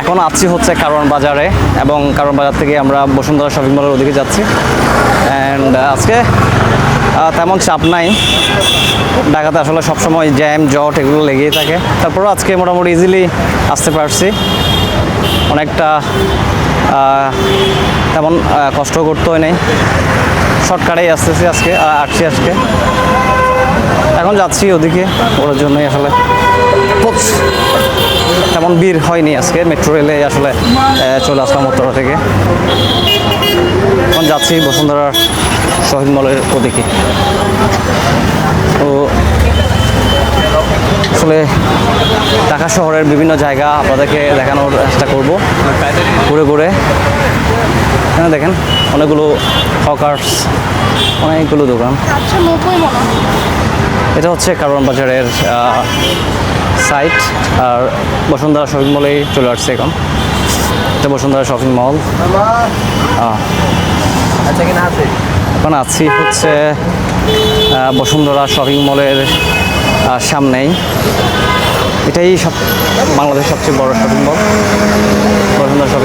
এখন আছি হচ্ছে কারওয়ান বাজারে এবং কারওয়ান বাজার থেকে আমরা বসুন্ধরা শপিং মলের ওদিকে যাচ্ছি। অ্যান্ড আজকে তেমন চাপ নাই, ঢাকাতে আসলে সবসময় জ্যাম জট এগুলো লেগেই থাকে। তারপরও আজকে মোটামুটি ইজিলি আসতে পারছি, অনেকটা তেমন কষ্ট করতে হয় নাই, শর্টকাটেই আসতেছি আজকে আজকে এখন যাচ্ছি ওদিকে, ওর জন্যই আসলে তেমন ভিড় হয়নি আজকে। মেট্রো রেলে আসলে চলে আসলাম উত্তরা থেকে, এখন যাচ্ছি বসুন্ধরা শপিং মলের ওদিকে। তো আসলে ঢাকা শহরের বিভিন্ন জায়গা আপনাদেরকে দেখানোর চেষ্টা করব ঘুরে ঘুরে। এখানে দেখেন অনেকগুলো হকার্স, অনেকগুলো দোকান। এটা হচ্ছে কারওয়ান বাজারের সাইট, আর বসুন্ধরা শপিং মলেই চলে আসছে এখন। এটা বসুন্ধরা শপিং মল। এখন আছি হচ্ছে বসুন্ধরা শপিং মলের সামনেই। এটাই বাংলাদেশের সবচেয়ে বড় শপিং মল, বসুন্ধরা শপিং